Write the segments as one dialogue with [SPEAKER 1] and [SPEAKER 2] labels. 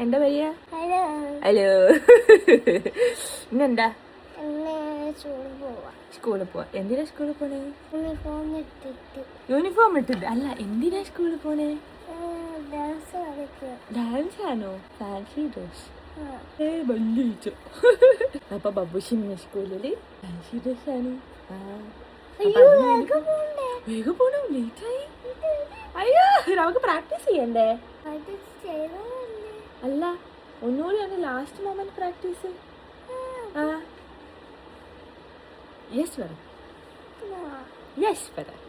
[SPEAKER 1] എന്താ പറയാ? ഹലോ. ഇന്നെന്താ? സ്കൂളിൽ പോവാ. എന്തിനാ സ്കൂളിൽ പോണേ? യൂണിഫോം ഇട്ടിട്ട് അല്ല, എന്തിനാ സ്കൂളിൽ പോണേ? ഡാൻസ് ആണോ? Fancy dress. അപ്പൊ ബബുഷിന്റെ സ്കൂളില് ഫാൻസി ഡ്രസ് ആണ്. വേഗം പോണോ? ലേറ്റായി. അയ്യോ, നമുക്ക് പ്രാക്ടീസ് ചെയ്യണ്ടേ? അല്ല, ഒന്നുകൂടി ആണ് ലാസ്റ്റ് മൊമെന്റ് പ്രാക്ടീസ്. യെസ് വരാം. യെസ് വരാം.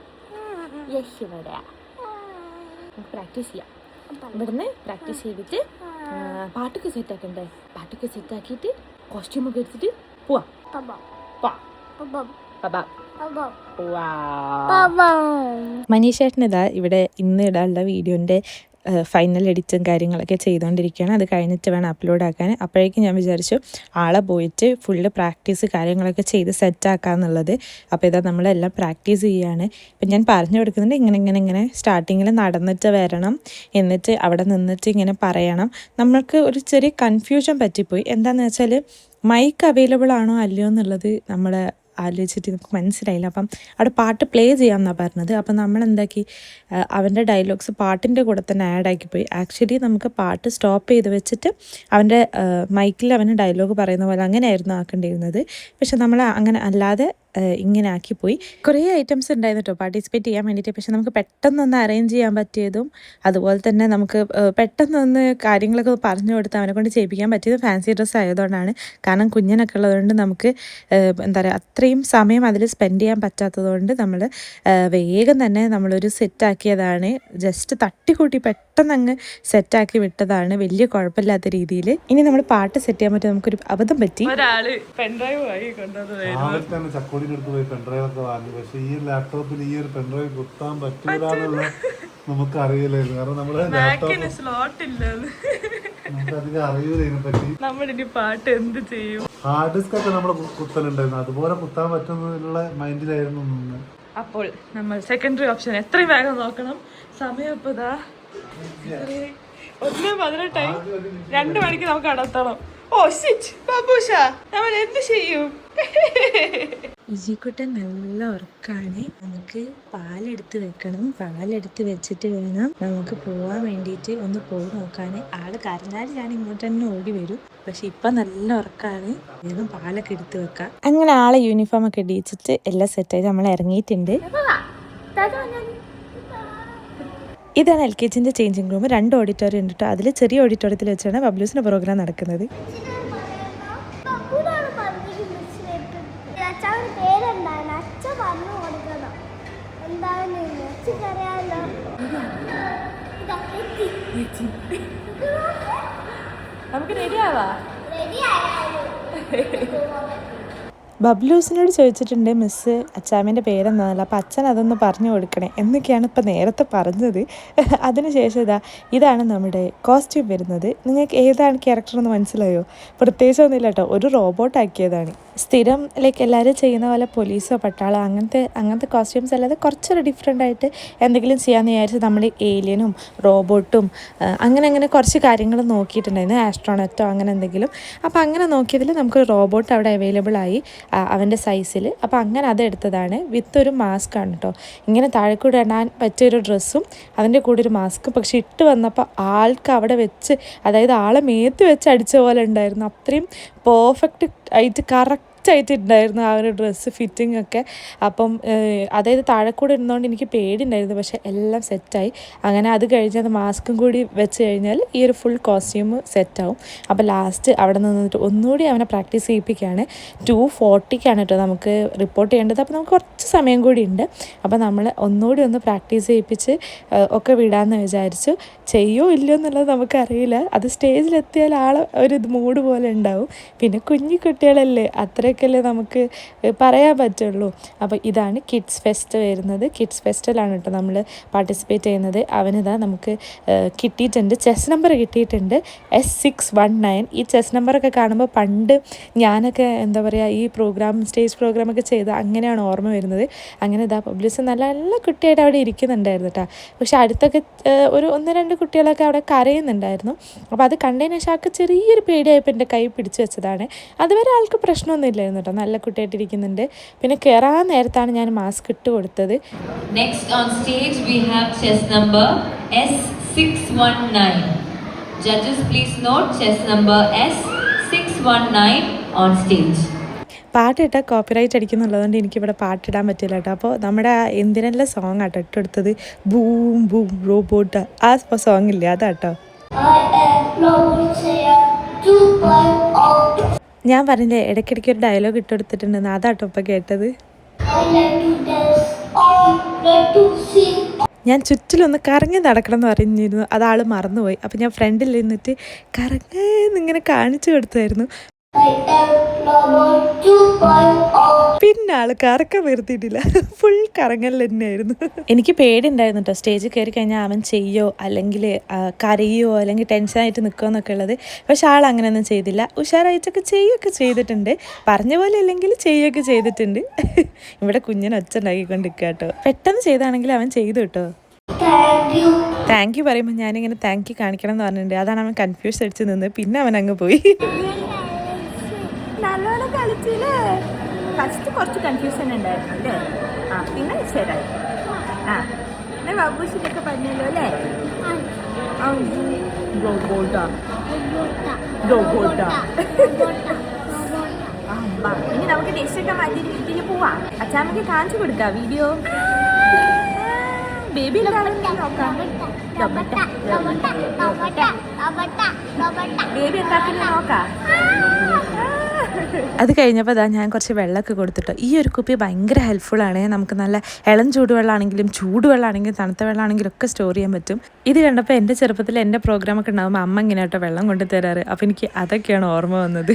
[SPEAKER 1] യെസ് വരാം. നമുക്ക് പ്രാക്ടീസ് ചെയ്യാം. ഇവിടുന്ന് പ്രാക്ടീസ് ചെയ്തിട്ട് പാട്ടൊക്കെ സെറ്റ് ആക്കണ്ടേ? പാട്ടൊക്കെ സെറ്റ് ആക്കിയിട്ട് കോസ്റ്റ്യൂമൊക്കെ എടുത്തിട്ട് പോവാം. മനീഷേട്ടനിതാ ഇവിടെ ഇന്ന് ഇടാനുള്ള വീഡിയോൻ്റെ ഫൈനൽ എഡിറ്റും കാര്യങ്ങളൊക്കെ ചെയ്തുകൊണ്ടിരിക്കുകയാണ്. അത് കഴിഞ്ഞിട്ട് വേണം അപ്ലോഡ് ആക്കാൻ. അപ്പോഴേക്കും ഞാൻ വിചാരിച്ചു ആളെ പോയിട്ട് ഫുള്ള് പ്രാക്ടീസ് കാര്യങ്ങളൊക്കെ ചെയ്ത് സെറ്റാക്കാന്നുള്ളത്. അപ്പോൾ ഇതാ നമ്മളെല്ലാം പ്രാക്ടീസ് ചെയ്യുകയാണ്. ഇപ്പം ഞാൻ പറഞ്ഞു കൊടുക്കുന്നുണ്ട്, ഇങ്ങനെ സ്റ്റാർട്ടിങ്ങിൽ നടന്നിട്ട് വരണം, എന്നിട്ട് അവിടെ നിന്നിട്ട് ഇങ്ങനെ പറയണം. നമ്മൾക്ക് ഒരു ചെറിയ കൺഫ്യൂഷൻ പറ്റിപ്പോയി. എന്താണെന്ന് വെച്ചാൽ മൈക്ക് അവൈലബിൾ ആണോ അല്ലയോ എന്നുള്ളത് നമ്മൾ ആലോചിച്ചിട്ട് നമുക്ക് മനസ്സിലായില്ല. അപ്പം അവിടെ പാട്ട് പ്ലേ ചെയ്യാമെന്നാണ് പറഞ്ഞത്. അപ്പം നമ്മളെന്താക്കി, അവൻ്റെ ഡയലോഗ്സ് പാട്ടിൻ്റെ കൂടെ തന്നെ ആഡാക്കി പോയി. ആക്ച്വലി നമുക്ക് പാട്ട് സ്റ്റോപ്പ് ചെയ്ത് വെച്ചിട്ട് അവൻ്റെ മൈക്കിൽ അവന് ഡയലോഗ് പറയുന്ന പോലെ അങ്ങനെയായിരുന്നു ആക്കേണ്ടിയിരുന്നത്. പക്ഷെ നമ്മൾ അങ്ങനെ അല്ലാതെ ഇങ്ങനെ ആക്കിപ്പോയി. കുറേ ഐറ്റംസ് ഉണ്ടായിരുന്നു കേട്ടോ പാർട്ടിസിപ്പേറ്റ് ചെയ്യാൻ വേണ്ടിയിട്ട്. പക്ഷെ നമുക്ക് പെട്ടെന്നൊന്ന് അറേഞ്ച് ചെയ്യാൻ പറ്റിയതും അതുപോലെ തന്നെ നമുക്ക് പെട്ടെന്നൊന്ന് കാര്യങ്ങളൊക്കെ പറഞ്ഞു കൊടുത്ത് അവനെ കൊണ്ട് ചെയ്യിപ്പിക്കാൻ പറ്റിയത് ഫാൻസി ഡ്രസ്സ് ആയതുകൊണ്ടാണ്. കാരണം കുഞ്ഞിനൊക്കെ ഉള്ളതുകൊണ്ട് നമുക്ക് എന്താ പറയുക, അത്രയും സമയം അതിൽ സ്പെൻഡ് ചെയ്യാൻ പറ്റാത്തതുകൊണ്ട് നമ്മൾ വേഗം തന്നെ നമ്മളൊരു സെറ്റാക്കിയതാണ്. ജസ്റ്റ് തട്ടിക്കൂട്ടി പെട്ടെന്ന് അങ്ങ് സെറ്റാക്കി വിട്ടതാണ്, വലിയ കുഴപ്പമില്ലാത്ത രീതിയിൽ. ഇനി നമ്മൾ പാട്ട് സെറ്റ് ചെയ്യാൻ പറ്റും. നമുക്കൊരു അബദ്ധം പറ്റി. ഒരാള് പെൻഡ്രൈവ് വാങ്ങി കൊണ്ടുവന്നു
[SPEAKER 2] എടുത്ത് പോയി പെൻഡ്രൈവ് ഒക്കെ വാങ്ങി. പക്ഷെ ഈ ലാപ്ടോപ്പിൽ ഈ ഒരു പെൻഡ്രൈവ് കുത്താൻ പറ്റൂലെന്നുള്ള നമുക്ക് അറിയില്ലായിരുന്നു. കാരണം നമ്മുടെ ലാപ്ടോപ്പ്
[SPEAKER 1] സ്ലോട്ട് ഇല്ല,
[SPEAKER 2] നമുക്ക് അധികം അറിയൂല ഇതിനെപ്പറ്റി.
[SPEAKER 1] നമ്മളിനി പാട്ട് എന്ത് ചെയ്യും?
[SPEAKER 2] ഹാർഡ് ഡിസ്ക് ഒക്കെ നമ്മൾ കുത്തലുണ്ടായിരുന്നു, അതുപോലെ കുത്താൻ പറ്റുന്നുള്ള മൈൻഡിലായിരുന്നു നിന്ന്.
[SPEAKER 1] അപ്പോൾ നമ്മൾ സെക്കൻഡറി ഓപ്ഷൻ എത്രയും വേഗം നോക്കണം. സമയം ഇപ്പൊ 1:18, 2 മണിക്ക് നമുക്ക് അടത്തണം. ഓ ശിറ്റ് ബാബുഷ, നമ്മൾ എന്ത് ചെയ്യും? ഇജിക്കുട്ടൻ നല്ല ഉറക്കാണ്. നമുക്ക് പാലെടുത്ത് വെക്കണം. പാലെടുത്ത് വെച്ചിട്ട് വേണം നമുക്ക് പോവാൻ വേണ്ടിയിട്ട്. ഒന്ന് പോയി നോക്കാൻ. ആള് കരഞ്ഞാൽ ഞാൻ ഇങ്ങോട്ട് തന്നെ ഓടി വരും. പക്ഷെ ഇപ്പം നല്ല ഉറക്കാണ്. വേഗം പാലൊക്കെ എടുത്ത് വെക്കാം. അങ്ങനെ ആളെ യൂണിഫോം ഒക്കെ ഇടിച്ചിട്ട് എല്ലാം സെറ്റായിട്ട് നമ്മൾ ഇറങ്ങിയിട്ടുണ്ട്. ഇതാണ് LKGൻ്റെ ചേഞ്ചിങ് റൂം. 2 ഓഡിറ്റോറിയം ഉണ്ട് കേട്ടോ. അതിൽ ചെറിയ ഓഡിറ്റോറിയത്തിൽ വെച്ചാണ് ബബ്ലൂസിൻ്റെ പ്രോഗ്രാം നടക്കുന്നത്. നമുക്ക് റെഡിയാവാ. ബബ്ലൂസിനോട് ചോദിച്ചിട്ടുണ്ട് മിസ്സ് അച്ചാമ്മേൻ്റെ പേരെന്താണല്ലോ. അപ്പോൾ അച്ഛൻ അതൊന്ന് പറഞ്ഞു കൊടുക്കണേ എന്നൊക്കെയാണ് ഇപ്പോൾ നേരത്തെ പറഞ്ഞത്. അതിനുശേഷം ഇതാണ് നമ്മുടെ കോസ്റ്റ്യൂം വരുന്നത്. നിങ്ങൾക്ക് ഏതാണ് ക്യാരക്ടർ എന്ന് മനസ്സിലായോ? പ്രത്യേകിച്ചൊന്നുമില്ല കേട്ടോ, ഒരു റോബോട്ട് ആക്കിയതാണ്. സ്ഥിരം എല്ലാവരും ചെയ്യുന്ന പോലെ പോലീസോ പട്ടാളോ അങ്ങനത്തെ കോസ്റ്റ്യൂംസ് അല്ലാതെ കുറച്ചൊരു ഡിഫറെൻ്റ് ആയിട്ട് എന്തെങ്കിലും ചെയ്യാമെന്ന് വിചാരിച്ച് നമ്മൾ ഏലിയനും റോബോട്ടും അങ്ങനെ കുറച്ച് കാര്യങ്ങൾ നോക്കിയിട്ടുണ്ടായിരുന്നു. ആസ്ട്രോണറ്റോ അങ്ങനെ എന്തെങ്കിലും. അപ്പോൾ അങ്ങനെ നോക്കിയതിൽ നമുക്ക് റോബോട്ട് അവിടെ അവൈലബിൾ ആയി അവൻ്റെ സൈസിൽ. അപ്പോൾ അങ്ങനെ അതെടുത്തതാണ്. വിത്ത് ഒരു മാസ്ക് ആണ് കേട്ടോ. ഇങ്ങനെ താഴെക്കൂടെ ഇടാൻ പറ്റിയൊരു ഡ്രസ്സും അതിൻ്റെ കൂടെ ഒരു മാസ്കും. പക്ഷെ ഇട്ട് വന്നപ്പോൾ ആൾക്ക് അവിടെ വെച്ച്, അതായത് ആളെ മേത്ത് വെച്ച് അടിച്ച പോലെ ഉണ്ടായിരുന്നു. അത്രയും പെർഫെക്റ്റ് ആയിട്ട് കറക്റ്റായിട്ട് ഉണ്ടായിരുന്നു ആ ഒരു ഡ്രസ്സ് ഫിറ്റിംഗ് ഒക്കെ. അപ്പം അതായത് താഴെക്കൂടെ ഇരുന്നതുകൊണ്ട് എനിക്ക് പേടിയുണ്ടായിരുന്നു. പക്ഷെ എല്ലാം സെറ്റായി. അങ്ങനെ അത് കഴിഞ്ഞ് അത് മാസ്കും കൂടി വെച്ച് കഴിഞ്ഞാൽ ഈ ഒരു ഫുൾ കോസ്റ്റ്യൂം സെറ്റാവും. അപ്പോൾ ലാസ്റ്റ് അവിടെ നിന്നിട്ട് ഒന്നുകൂടി അവനെ പ്രാക്ടീസ് ചെയ്യിപ്പിക്കുകയാണ്. 2:40 കേട്ടോ നമുക്ക് റിപ്പോർട്ട് ചെയ്യേണ്ടത്. അപ്പോൾ നമുക്ക് കുറച്ച് സമയം കൂടി ഉണ്ട്. അപ്പോൾ നമ്മൾ ഒന്നുകൂടി ഒന്ന് പ്രാക്ടീസ് ചെയ്യിപ്പിച്ച് ഒക്കെ വിടാമെന്ന് വിചാരിച്ചു. ചെയ്യോ ഇല്ലയോ എന്നുള്ളത് നമുക്കറിയില്ല. അത് സ്റ്റേജിലെത്തിയാൽ ആൾ ഒരു മൂഡ് പോലെ ഉണ്ടാവും. പിന്നെ കുഞ്ഞു കുട്ടികളല്ലേ, അത്രയൊക്കെ അങ്ങനെയൊക്കെയല്ലേ നമുക്ക് പറയാൻ പറ്റുള്ളൂ. അപ്പോൾ ഇതാണ് കിഡ്സ് ഫെസ്റ്റ് വരുന്നത്. കിഡ്സ് ഫെസ്റ്റിലാണ് കേട്ടോ നമ്മൾ പാർട്ടിസിപ്പേറ്റ് ചെയ്യുന്നത്. അവനിതാ നമുക്ക് കിട്ടിയിട്ടുണ്ട്, ചെസ് നമ്പർ കിട്ടിയിട്ടുണ്ട് S619. ഈ ചെസ് നമ്പറൊക്കെ കാണുമ്പോൾ പണ്ട് ഞാനൊക്കെ എന്താ പറയുക ഈ സ്റ്റേജ് പ്രോഗ്രാമൊക്കെ ചെയ്ത് അങ്ങനെയാണ് ഓർമ്മ വരുന്നത്. അങ്ങനെ ഇതാ പബ്ലിസ് നല്ല നല്ല കുട്ടിയായിട്ട് അവിടെ ഇരിക്കുന്നുണ്ടായിരുന്നു കേട്ടോ. പക്ഷെ അടുത്തൊക്കെ ഒരു 1-2 കുട്ടികളൊക്കെ അവിടെ കരയുന്നുണ്ടായിരുന്നു. അപ്പോൾ അത് കണ്ടതിന് ശേഷം ആൾക്ക് ചെറിയൊരു പേടിയായപ്പോൾ എൻ്റെ കൈ പിടിച്ചു വെച്ചതാണ്. അതുവരെ ആൾക്ക് പ്രശ്നമൊന്നും ഇല്ലായിരുന്നു കേട്ടോ, നല്ല കുട്ടിയായിട്ട് ഇരിക്കുന്നുണ്ട്. പിന്നെ കയറാൻ നേരത്താണ് ഞാൻ മാസ്ക് ഇട്ട് കൊടുത്തത്.
[SPEAKER 3] Next on stage we have chess number S619. Judges please note chess number S619 on stage.
[SPEAKER 1] പാട്ടിട്ടാൽ കോപ്പിറൈറ്റ് അടിക്കുന്നുള്ളതുകൊണ്ട് എനിക്കിവിടെ പാട്ടിടാൻ പറ്റില്ല കേട്ടോ. അപ്പോൾ നമ്മുടെ എന്തിനെല്ലാം സോങ് ആട്ടോ ഇട്ടെടുത്തത്, ബൂം ബൂം റോബോട്ട്, ആ സോങ് ഇല്ലേ അതാട്ടോ. ഞാൻ പറഞ്ഞില്ലേ ഇടയ്ക്കിടയ്ക്ക് ഒരു ഡയലോഗ് ഇട്ടെടുത്തിട്ടുണ്ടെന്ന്, അതാട്ടോ ഇപ്പം കേട്ടത്. ഞാൻ ചുറ്റിലൊന്ന് കറങ്ങി നടക്കണം എന്ന് പറഞ്ഞിരുന്നു, അതാൾ മറന്നുപോയി. അപ്പം ഞാൻ ഫ്രണ്ടിൽ നിന്നിട്ട് കറങ്ങെന്നിങ്ങനെ കാണിച്ചു കൊടുത്തായിരുന്നു. പിന്നെ ആള് കറക്കം വരുത്തിയിട്ടില്ല, ഫുൾ കറങ്ങൽ തന്നെയായിരുന്നു. എനിക്ക് പേടിയുണ്ടായിരുന്നു കേട്ടോ, സ്റ്റേജിൽ കയറി കഴിഞ്ഞാൽ അവൻ ചെയ്യോ അല്ലെങ്കിൽ കരയോ അല്ലെങ്കിൽ ടെൻഷനായിട്ട് നിൽക്കുമോ എന്നൊക്കെ ഉള്ളത്. പക്ഷെ ആൾ അങ്ങനെയൊന്നും ചെയ്തില്ല, ഉഷാറായിട്ടൊക്കെ ചെയ്യുകയൊക്കെ ചെയ്തിട്ടുണ്ട്, പറഞ്ഞ പോലെ അല്ലെങ്കിൽ ചെയ്യുകയൊക്കെ ചെയ്തിട്ടുണ്ട്. ഇവിടെ കുഞ്ഞിനെ ഒച്ച ഉണ്ടാക്കിക്കൊണ്ടിരിക്കുക കേട്ടോ. പെട്ടെന്ന് ചെയ്താണെങ്കിൽ അവൻ ചെയ്തു കേട്ടോ. താങ്ക് യു പറയുമ്പോൾ ഞാനിങ്ങനെ താങ്ക് യു കാണിക്കണം എന്ന് പറഞ്ഞിട്ടുണ്ട്. അതാണ് അവൻ കൺഫ്യൂസ് അടിച്ച് നിന്ന്, പിന്നെ അവൻ അങ്ങ് പോയി.
[SPEAKER 4] നല്ലോണം കളിച്ചില്ലേ? ഫസ്റ്റ് കുറച്ച് കൺഫ്യൂഷൻ ഉണ്ടായിരുന്നു അല്ലേ? പിന്നെ ശരിയായി. പിന്നെ ബാബുഷിനൊക്കെ പറഞ്ഞല്ലോ അല്ലേ? ഇനി നമുക്ക് ടെസ്റ്റൊക്കെ മാറ്റി വീട്ടിൽ പോവാം. അച്ഛാമ്മക്ക് കാണിച്ചു കൊടുക്കാം വീഡിയോ. ബേബി നോക്കാം. ബേബി എന്താക്കുന്ന നോക്കാം.
[SPEAKER 1] അത് കഴിഞ്ഞപ്പോൾ അതാ ഞാൻ കുറച്ച് വെള്ളമൊക്കെ കൊടുത്തിട്ടോ. ഈ ഒരു കുപ്പി ഭയങ്കര ഹെൽപ്ഫുള്ളാണ്. നമുക്ക് നല്ല ഇളം ചൂടുവെള്ളമാണെങ്കിലും ചൂടുവെള്ളമാണെങ്കിലും തണുത്ത വെള്ളമാണെങ്കിലും ഒക്കെ സ്റ്റോർ ചെയ്യാൻ പറ്റും. ഇത് കണ്ടപ്പോൾ എൻ്റെ ചെറുപ്പത്തിൽ എൻ്റെ പ്രോഗ്രാമൊക്കെ ഉണ്ടാകുമ്പോൾ അമ്മ ഇങ്ങനെ കേട്ടോ വെള്ളം കൊണ്ടു തരാറ്. അപ്പോൾ എനിക്ക് അതൊക്കെയാണ് ഓർമ്മ വന്നത്.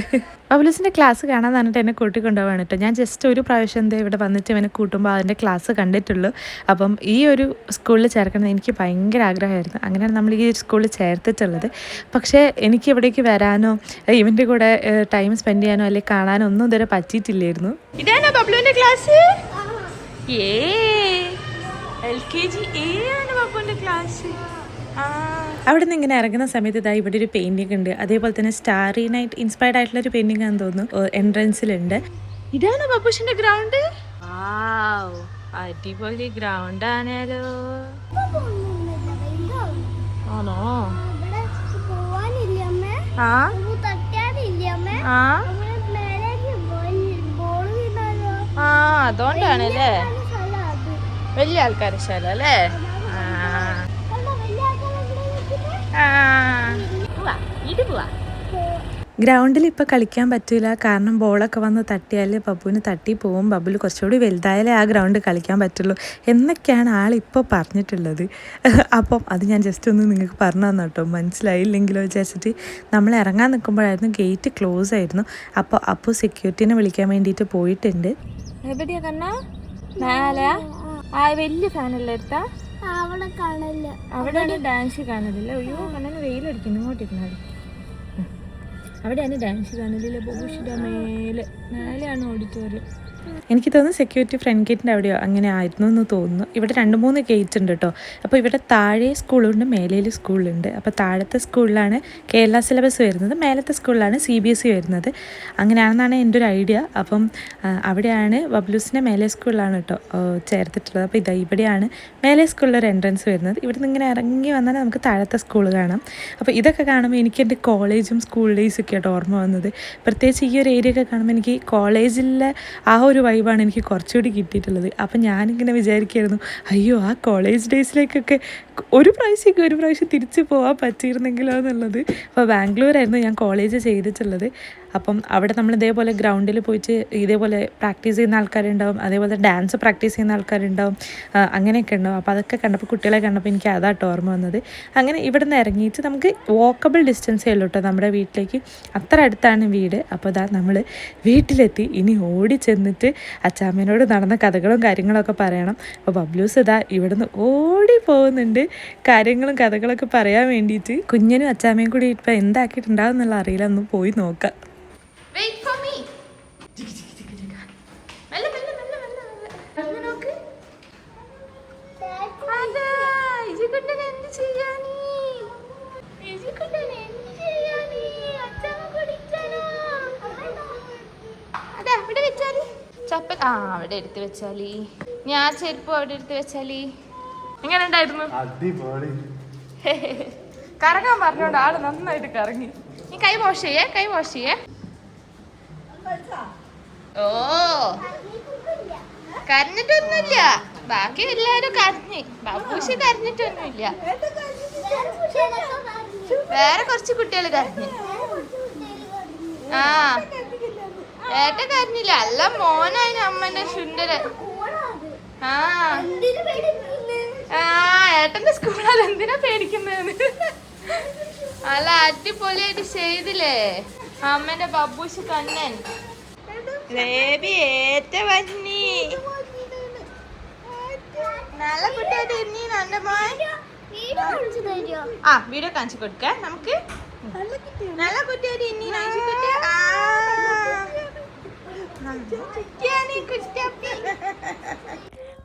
[SPEAKER 1] പബ്ലിസിൻ്റെ ക്ലാസ് കാണാൻ പറഞ്ഞിട്ട് എന്നെ കൂട്ടിക്കൊണ്ടുപോകാണ് കേട്ടോ. ഞാൻ ജസ്റ്റ് ഒരു പ്രാവശ്യം എന്താ ഇവിടെ വന്നിട്ട് ഇവനെ കൂട്ടുമ്പോൾ അതിൻ്റെ ക്ലാസ് കണ്ടിട്ടുള്ളൂ. അപ്പം ഈ ഒരു സ്കൂളിൽ ചേർക്കണം എനിക്ക് ഭയങ്കര ആഗ്രഹമായിരുന്നു. അങ്ങനെയാണ് നമ്മൾ ഈ സ്കൂളിൽ ചേർത്തിട്ടുള്ളത്. പക്ഷേ എനിക്ക് ഇവിടേക്ക് വരാനോ ഇവൻ്റെ കൂടെ ടൈം സ്പെൻഡ് ചെയ്യാനോ അല്ലെങ്കിൽ കാണാനോ ഒന്നും ഇതുവരെ പറ്റിയിട്ടില്ലായിരുന്നു.
[SPEAKER 4] ഇതാണോ ബബ്ലുവിന്റെ ക്ലാസ്? LKG A ആണ് ബബ്ലുവിന്റെ ക്ലാസ്.
[SPEAKER 1] അവിടെ നിന്ന് ഇങ്ങനെ ഇറങ്ങുന്ന സമയത്ത് ഇതാ ഇവിടെ ഒരു പെയിന്റിംഗ് ഉണ്ട്. അതേപോലെ തന്നെ സ്റ്റാറി നൈറ്റ് ഇൻസ്പയർഡ് ആയിട്ടുള്ള ഒരു പെയിന്റിംഗ് ആണെന്ന് തോന്നുന്നു എൻട്രൻസിലുണ്ട്.
[SPEAKER 4] ഇതാണ് ബബ്ലുഷിന്റെ ഗ്രൗണ്ട്. അടിപൊളി ഗ്രൗണ്ട് ആണല്ലോ. ആണോ? അതുകൊണ്ടാണല്ലേ വലിയ ആൾക്കാരെ ശാല അല്ലേ? ഇത് പോവാ.
[SPEAKER 1] ഗ്രൗണ്ടിൽ ഇപ്പോൾ കളിക്കാൻ പറ്റില്ല, കാരണം ബോളൊക്കെ വന്ന് തട്ടിയാൽ ബബ്ബുവിന് തട്ടി പോവും. ബബ്ബുൽ കുറച്ചുകൂടി വലുതായാലേ ആ ഗ്രൗണ്ട് കളിക്കാൻ പറ്റുള്ളൂ എന്നൊക്കെയാണ് ആളിപ്പോൾ പറഞ്ഞിട്ടുള്ളത്. അപ്പം അത് ഞാൻ ജസ്റ്റ് ഒന്ന് നിങ്ങൾക്ക് പറഞ്ഞു തന്നു കേട്ടോ, മനസ്സിലായില്ലെങ്കിലോ വിചാരിച്ചിട്ട്. നമ്മൾ ഇറങ്ങാൻ നിൽക്കുമ്പോഴായിരുന്നു ഗേറ്റ് ക്ലോസ് ആയിരുന്നു. അപ്പോൾ സെക്യൂരിറ്റീനെ വിളിക്കാൻ വേണ്ടിയിട്ട് പോയിട്ടുണ്ട്.
[SPEAKER 4] എവിടെയാ കണ്ണ? മേലെയാ? വലിയ ഫാനല്ലേ എടുത്താ? അവിടെ ഡാൻസ് കാണലില്ല. അയ്യോ കണ്ണന് വെയിലടിക്കുന്നു, ഇങ്ങോട്ടിരുന്നാലും. അവിടെയാണ് ഡാൻസ് കാണലില്ല. ബബുഷിന്റെ മേലെയാണ് ഓഡിറ്റോറിയം.
[SPEAKER 1] എനിക്ക് തോന്നുന്നു സെക്യൂരിറ്റി ഫ്രണ്ട് ഗേറ്റിൻ്റെ അവിടെയോ അങ്ങനെ ആയിരുന്നു എന്ന് തോന്നുന്നു. ഇവിടെ 2-3 ഗേറ്റ് ഉണ്ട് കേട്ടോ. അപ്പോൾ ഇവിടെ താഴെ സ്കൂളുണ്ട്, മേലയിൽ സ്കൂളുണ്ട്. അപ്പോൾ താഴത്തെ സ്കൂളിലാണ് കേരള സിലബസ് വരുന്നത്, മേലത്തെ സ്കൂളിലാണ് CBSE വരുന്നത്. അങ്ങനെയാണെന്നാണ് എൻ്റെ ഒരു ഐഡിയ. അപ്പം അവിടെയാണ് ബബ്ലൂസിൻ്റെ മേലെ സ്കൂളിലാണ് കേട്ടോ ചേർത്തിട്ടുള്ളത്. അപ്പോൾ ഇതാ ഇവിടെയാണ് മേലെ സ്കൂളിലൊരു എൻട്രൻസ് വരുന്നത്. ഇവിടെ നിന്ന് ഇങ്ങനെ ഇറങ്ങി വന്നാൽ നമുക്ക് താഴത്തെ സ്കൂൾ കാണാം. അപ്പോൾ ഇതൊക്കെ കാണുമ്പോൾ എനിക്ക് എൻ്റെ കോളേജും സ്കൂൾ ഡേയ്സൊക്കെ ആയിട്ട് ഓർമ്മ വന്നത്. പ്രത്യേകിച്ച് ഈ ഒരു ഏരിയ ഒക്കെ കാണുമ്പോൾ എനിക്ക് കോളേജിലെ ആ ഒരു വൈബാണ് എനിക്ക് കുറച്ചുകൂടി കിട്ടിയിട്ടുള്ളത്. അപ്പം ഞാനിങ്ങനെ വിചാരിക്കുമായിരുന്നു, അയ്യോ ആ കോളേജ് ഡേയ്സിലേക്കൊക്കെ ഒരു പ്രാവശ്യം തിരിച്ച് പോകാൻ പറ്റിയിരുന്നെങ്കിലോ എന്നുള്ളത്. അപ്പോൾ ബാംഗ്ലൂരായിരുന്നു ഞാൻ കോളേജ് ചെയ്തിട്ടുള്ളത്. അപ്പം അവിടെ നമ്മൾ ഇതേപോലെ ഗ്രൗണ്ടിൽ പോയിട്ട് ഇതേപോലെ പ്രാക്ടീസ് ചെയ്യുന്ന ആൾക്കാരുണ്ടാവും, അതേപോലെ ഡാൻസ് പ്രാക്ടീസ് ചെയ്യുന്ന ആൾക്കാരുണ്ടാവും, അങ്ങനെയൊക്കെ ഉണ്ടാവും. അപ്പോൾ അതൊക്കെ കണ്ടപ്പോൾ, കുട്ടികളെ കണ്ടപ്പോൾ എനിക്ക് അതാട്ടോ ഓർമ്മ വന്നത്. അങ്ങനെ ഇവിടെ നിന്ന് ഇറങ്ങിയിട്ട് നമുക്ക് വോക്കബിൾ ഡിസ്റ്റൻസേ ഉള്ളൂ കേട്ടോ നമ്മുടെ വീട്ടിലേക്ക്, അത്ര അടുത്താണ് വീട്. അപ്പോൾ ഇതാ നമ്മൾ വീട്ടിലെത്തി. ഇനി ഓടി ചെന്നിട്ട് അച്ചാമ്മേനോട് നടന്ന കഥകളും കാര്യങ്ങളൊക്കെ പറയണം. അപ്പോൾ ബബ്ലൂസ് ഇതാ ഇവിടുന്ന് ഓടി പോകുന്നുണ്ട് കാര്യങ്ങളും കഥകളൊക്കെ പറയാൻ വേണ്ടിയിട്ട്. കുഞ്ഞിനും അച്ചാമ്മയും കൂടി ഇപ്പോൾ എന്താക്കിയിട്ടുണ്ടാവും എന്നുള്ള അറിയില്ല, ഒന്ന് പോയി നോക്കാം.
[SPEAKER 4] Wait for me. മെല്ലെ മെല്ലെ മെല്ലെ മെല്ലെ മെല്ലെ നോക്ക്. അതാ ഇജിക്കുട്ടൻ എന്ത് ചെയ്യാനീ? ഇജിക്കുട്ടൻ എന്ത് ചെയ്യാനീ? അച്ഛമ്മ കുടിച്ചാലോ? അതാ ഇവിടെ വെച്ചാലി. ചപ്പൽ അവിടെ എടുത്ത് വെച്ചാലി. ഞാൻ ചെരുപ്പ് അവിടെ എടുത്ത് വെച്ചാലി. എങ്ങനെ ഉണ്ടായിരുന്നു?
[SPEAKER 2] അടിപൊളി.
[SPEAKER 4] കറങ്ങാൻ പറഞ്ഞോണ്ട് ആള് നന്നായിട്ട് കറങ്ങി. നീ കൈ വാഷ് ചെയ്യേ. ഓ കരഞ്ഞിട്ടൊന്നുമില്ല, ബാക്കി എല്ലാരും കരഞ്ഞ്. ബബ്ബൂഷ് കരഞ്ഞിട്ടൊന്നുമില്ല, വേറെ കുറച്ച് കുട്ടികൾ കരഞ്ഞ്. ആ ഏട്ട കരഞ്ഞില്ല, അല്ല മോനായി അമ്മന്റെ ശുണ്ടര്. ആ ഏട്ടന്റെ സ്കൂളിൽ എന്തിനാ പേടിക്കുന്നതെന്ന്. അല്ല അടിപൊളിയായിട്ട് ചെയ്തില്ലേ അമ്മന്റെ ബബ്ബൂഷ് കണ്ണൻ. ബേബി ഏറ്റ വന്നി നല്ല കുട്ടിയായിട്ട് എണ്ണീ എന്റെ മോൻ. ആ വീഡിയോ കാണിച്ചു കൊടുക്ക നമുക്ക്. നല്ല കുട്ടിയായിട്ട് എണ്ണീ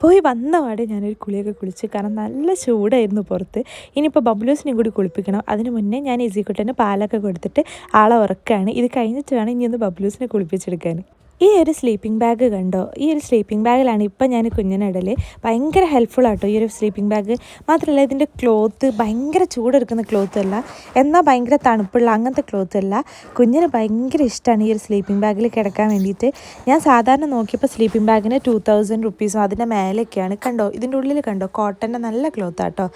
[SPEAKER 1] പോയി വന്നപാടെ ഞാനൊരു കുളിയൊക്കെ കുളിച്ച്, കാരണം നല്ല ചൂടായിരുന്നു പുറത്ത്. ഇനിയിപ്പോൾ ബബ്ലൂസിനെയും കൂടി കുളിപ്പിക്കണം. അതിന് മുന്നേ ഞാൻ ഇസിക്കുട്ടന് പാലൊക്കെ കൊടുത്തിട്ട് ആളെ ഉറക്കുകയാണ്. ഇത് കഴിഞ്ഞിട്ട് വേണം ഇനി ഒന്ന് ബബ്ലൂസിനെ കുളിപ്പിച്ചെടുക്കാൻ. ഈ ഒരു സ്ലീപ്പിംഗ് ബാഗ് കണ്ടോ? ഈ ഒരു സ്ലീപ്പിംഗ് ബാഗിലാണ് ഇപ്പം ഞാൻ കുഞ്ഞിനിടയിൽ. ഭയങ്കര ഹെൽപ്ഫുൾ ആട്ടോ ഈ ഒരു സ്ലീപ്പിംഗ് ബാഗ്. മാത്രമല്ല ഇതിൻ്റെ ക്ലോത്ത് ഭയങ്കര ചൂടെടുക്കുന്ന ക്ലോത്ത് അല്ല, എന്നാൽ ഭയങ്കര തണുപ്പുള്ള അങ്ങനത്തെ ക്ലോത്ത് അല്ല. കുഞ്ഞിന് ഭയങ്കര ഇഷ്ടമാണ് ഈ ഒരു സ്ലീപ്പിംഗ് ബാഗിൽ കിടക്കാൻ വേണ്ടിയിട്ട്. ഞാൻ സാധാരണ നോക്കിയപ്പോൾ സ്ലീപ്പിംഗ് ബാഗിന് 2000 റുപ്പീസും അതിൻ്റെ മേലെയൊക്കെയാണ്. കണ്ടോ ഇതിൻ്റെ ഉള്ളിൽ കണ്ടോ കോട്ടൻ്റെ നല്ല ക്ലോത്ത് ആട്ടോ.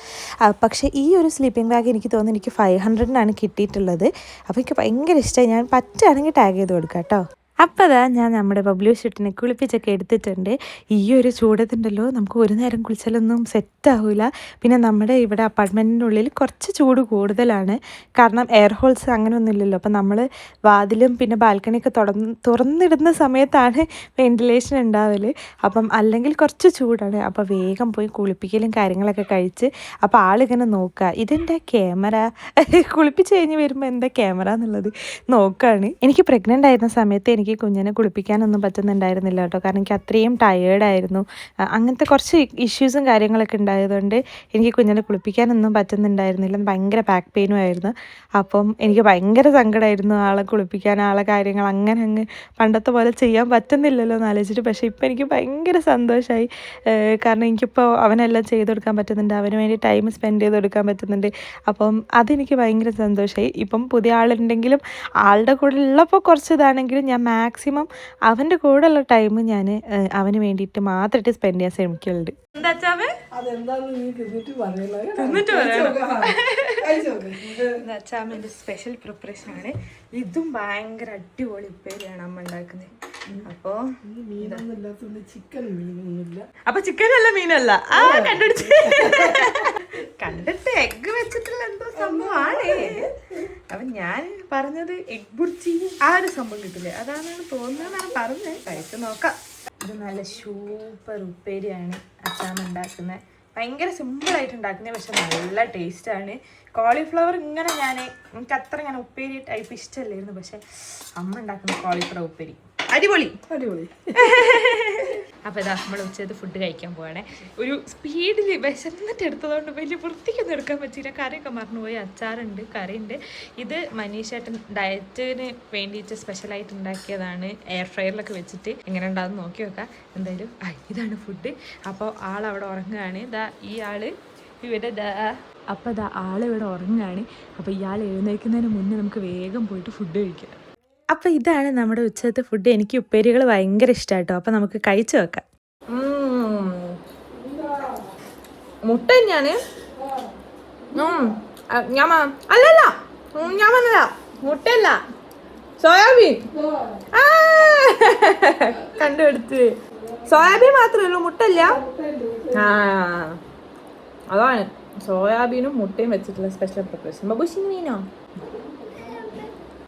[SPEAKER 1] പക്ഷേ ഈ ഒരു സ്ലീപ്പിംഗ് ബാഗ് എനിക്ക് തോന്നുന്നു എനിക്ക് 500-നാണ് കിട്ടിയിട്ടുള്ളത്. അപ്പോൾ എനിക്ക് ഭയങ്കര ഇഷ്ടമായി. ഞാൻ പറ്റുകയാണെങ്കിൽ ടാഗ് ചെയ്ത് കൊടുക്കാം കേട്ടോ. അപ്പോൾ അതാ ഞാൻ നമ്മുടെ ബബ്ലൂഷിട്ടിനെ കുളിപ്പിച്ചൊക്കെ എടുത്തിട്ടുണ്ട്. ഈ ഒരു ചൂടത്തുണ്ടല്ലോ നമുക്ക് ഒരു നേരം കുളിച്ചാലൊന്നും സെറ്റാവില്ല. പിന്നെ നമ്മുടെ ഇവിടെ അപ്പാർട്ട്മെൻറ്റിൻ്റെ ഉള്ളിൽ കുറച്ച് ചൂട് കൂടുതലാണ്, കാരണം എയർ ഹോൾസ് അങ്ങനെ ഒന്നും ഇല്ലല്ലോ. അപ്പം നമ്മൾ വാതിലും പിന്നെ ബാൽക്കണിയൊക്കെ തുറന്നിടുന്ന സമയത്താണ് വെൻറ്റിലേഷൻ ഉണ്ടാവൽ. അപ്പം അല്ലെങ്കിൽ കുറച്ച് ചൂടാണ്. അപ്പോൾ വേഗം പോയി കുളിപ്പിക്കലും കാര്യങ്ങളൊക്കെ കഴിച്ച് അപ്പോൾ ആളിങ്ങനെ നോക്കുക, ഇതെന്താ ക്യാമറ, കുളിപ്പിച്ച് കഴിഞ്ഞ് വരുമ്പോൾ എന്താ ക്യാമറ എന്നുള്ളത് നോക്കുകയാണ്. എനിക്ക് പ്രഗ്നൻ്റ് ആയിരുന്ന സമയത്ത് എനിക്ക് കുഞ്ഞിനെ കുളിപ്പിക്കാനൊന്നും പറ്റുന്നുണ്ടായിരുന്നില്ല കേട്ടോ, കാരണം എനിക്ക് അത്രയും ടയേർഡായിരുന്നു. അങ്ങനത്തെ കുറച്ച് ഇഷ്യൂസും കാര്യങ്ങളൊക്കെ ഉണ്ടായതുകൊണ്ട് എനിക്ക് കുഞ്ഞിനെ കുളിപ്പിക്കാനൊന്നും പറ്റുന്നുണ്ടായിരുന്നില്ല. ഭയങ്കര ബാക്ക് പെയിനും ആയിരുന്നു. അപ്പം എനിക്ക് ഭയങ്കര സങ്കടമായിരുന്നു ആളെ കുളിപ്പിക്കാൻ, ആളെ കാര്യങ്ങൾ അങ്ങനെ അങ്ങ് പണ്ടത്തെ പോലെ ചെയ്യാൻ പറ്റുന്നില്ലല്ലോ എന്ന് ആലോചിച്ചിട്ട്. പക്ഷേ ഇപ്പം എനിക്ക് ഭയങ്കര സന്തോഷമായി, കാരണം എനിക്കിപ്പോൾ അവനെല്ലാം ചെയ്ത് കൊടുക്കാൻ പറ്റുന്നുണ്ട്, അവന് വേണ്ടി ടൈം സ്പെൻഡ് ചെയ്ത് കൊടുക്കാൻ പറ്റുന്നുണ്ട്. അപ്പം അതെനിക്ക് ഭയങ്കര സന്തോഷമായി. ഇപ്പം പുതിയ ആളുണ്ടെങ്കിലും ആളുടെ കൂടെ ഉള്ളപ്പോൾ കുറച്ച് ഇതാണെങ്കിലും ഞാൻ മാക്സിമം അവൻ്റെ കൂടെയുള്ള ടൈം ഞാൻ അവന് വേണ്ടിയിട്ട് മാത്രമായിട്ട് സ്പെൻഡ് ചെയ്യാൻ ശ്രമിക്കുന്നുണ്ട്. അച്ചാമ്മേൻ്റെ സ്പെഷ്യൽ പ്രിപ്പറേഷൻ ആണ്. ഇതും ഭയങ്കര അടിപൊളി ഉപ്പേരിയാണ് അമ്മ ഉണ്ടാക്കുന്നത്. അപ്പൊ ചിക്കനല്ല മീനല്ല, കണ്ടിട്ട് എഗ് വെച്ചിട്ടുള്ള എന്തോ സംഭവമാണ്. അപ്പൊ ഞാൻ പറഞ്ഞത് എഗ് ബുർജി ആ ഒരു സംഭവം കിട്ടില്ലേ, അതാണ് തോന്നുന്നതാണ് പറഞ്ഞത്. കഴിച്ച് നോക്കാം. ഇത് നല്ല സൂപ്പർ ഉപ്പേരിയാണ് അച്ചാമ്മ ഉണ്ടാക്കുന്നത്. ഭയങ്കര സിമ്പിളായിട്ട് ഉണ്ടാക്കുന്നത്, പക്ഷെ നല്ല ടേസ്റ്റാണ്. കോളിഫ്ലവർ ഇങ്ങനെ എനിക്ക് അത്ര ഇങ്ങനെ ഉപ്പേരി ടൈപ്പ് ഇഷ്ടമല്ലായിരുന്നു, പക്ഷെ അമ്മ ഉണ്ടാക്കുന്ന കോളിഫ്ലവർ ഉപ്പേരി അടിപൊളി. അപ്പോൾ ഇതാ നമ്മൾ ഉച്ചത് ഫുഡ് കഴിക്കാൻ പോവാണേ. ഒരു സ്പീഡിൽ വിശന്നിട്ട് എടുത്തതുകൊണ്ട് വലിയ വൃത്തിക്കൊന്നും എടുക്കാൻ പറ്റിയില്ല. കറിയൊക്കെ മറന്നുപോയി. അച്ചാറുണ്ട്, കറിയുണ്ട്. ഇത് മനീഷേട്ടൻ ഡയറ്റിന് വേണ്ടിയിട്ട് സ്പെഷ്യലായിട്ട് ഉണ്ടാക്കിയതാണ്. എയർ ഫ്രയറിലൊക്കെ വെച്ചിട്ട് എങ്ങനെ ഉണ്ടാകുന്ന നോക്കി വെക്കാം. എന്തായാലും ഇതാണ് ഫുഡ്. അപ്പോൾ ആളവിടെ ഉറങ്ങുകയാണ്. ഇതാ ഈ ആള് ഇവിടെ അപ്പോൾ ഇതാ ആളിവിടെ ഉറങ്ങുകയാണ്. അപ്പോൾ ഇയാൾ എഴുന്നേൽക്കുന്നതിന് മുന്നേ നമുക്ക് വേഗം പോയിട്ട് ഫുഡ് കഴിക്കാം. അപ്പോൾ ഇതാണ് നമ്മുടെ ഉച്ചത്തെ ഫുഡ്. എനിക്ക് ഉപ്പേരികൾ ഭയങ്കര ഇഷ്ടമായിട്ടോ. അപ്പോൾ നമുക്ക് കഴിച്ചു വെക്കാം. മുട്ട തന്നെയാണ്, അല്ലല്ല ഞാൻ വന്നതാ മുട്ടയല്ല സോയാബീൻ കണ്ടുപിടിച്ച് സോയാബീൻ മാത്രമേ ഉള്ളൂ മുട്ടല്ല അതാണ് സോയാബീനും മുട്ടയും വെച്ചിട്ടുള്ള സ്പെഷ്യൽ പ്രിപ്പറേഷൻ ബബുഷിന് മീനോ.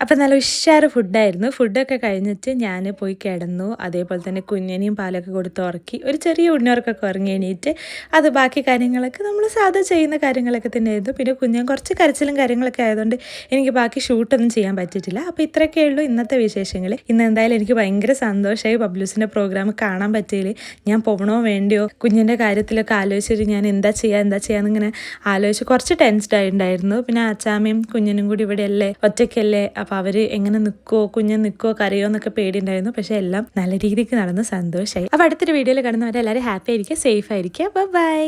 [SPEAKER 1] അപ്പം നല്ല ഉഷാറ് ഫുഡായിരുന്നു. ഫുഡൊക്കെ കഴിഞ്ഞിട്ട് ഞാൻ പോയി കിടന്നു. അതേപോലെ തന്നെ കുഞ്ഞിനെയും പാലൊക്കെ കൊടുത്ത് ഉറക്കി. ഒരു ചെറിയ ഉണ്ണിയുറക്കൊക്കെ ഉറങ്ങി എണീറ്റ് അത് ബാക്കി കാര്യങ്ങളൊക്കെ നമ്മൾ സാധാ ചെയ്യുന്ന കാര്യങ്ങളൊക്കെ തന്നെയായിരുന്നു. പിന്നെ കുഞ്ഞൻ കുറച്ച് കരച്ചിലും കാര്യങ്ങളൊക്കെ ആയതുകൊണ്ട് എനിക്ക് ബാക്കി ഷൂട്ടൊന്നും ചെയ്യാൻ പറ്റിയിട്ടില്ല. അപ്പോൾ ഇത്രയൊക്കെ ഉള്ളൂ ഇന്നത്തെ വിശേഷങ്ങൾ. ഇന്ന് എന്തായാലും എനിക്ക് ഭയങ്കര സന്തോഷമായി ബബ്ലൂസിൻ്റെ പ്രോഗ്രാം കാണാൻ പറ്റിയതിൽ. ഞാൻ പോകണോ വേണ്ടിയോ കുഞ്ഞിൻ്റെ കാര്യത്തിലൊക്കെ ആലോചിച്ചിട്ട് ഞാൻ എന്താ ചെയ്യാന്നിങ്ങനെ ആലോചിച്ച് കുറച്ച് ടെൻസ്ഡ് ആയിട്ടുണ്ടായിരുന്നു. പിന്നെ അച്ചാമ്മയും കുഞ്ഞിനും കൂടി ഇവിടെയല്ലേ ഒറ്റയ്ക്കല്ലേ, അപ്പോൾ അവർ എങ്ങനെ നിൽക്കുമോ കുഞ്ഞൻ നിൽക്കുമോ കരയോ എന്നൊക്കെ പേടിയുണ്ടായിരുന്നു. പക്ഷേ എല്ലാം നല്ല രീതിക്ക് നടന്ന് സന്തോഷമായി. അപ്പോൾ അടുത്തൊരു വീഡിയോയിൽ കാണുന്നവരെ എല്ലാവരും ഹാപ്പി ആയിരിക്കുക, സേഫ് ആയിരിക്കുക. ബൈ.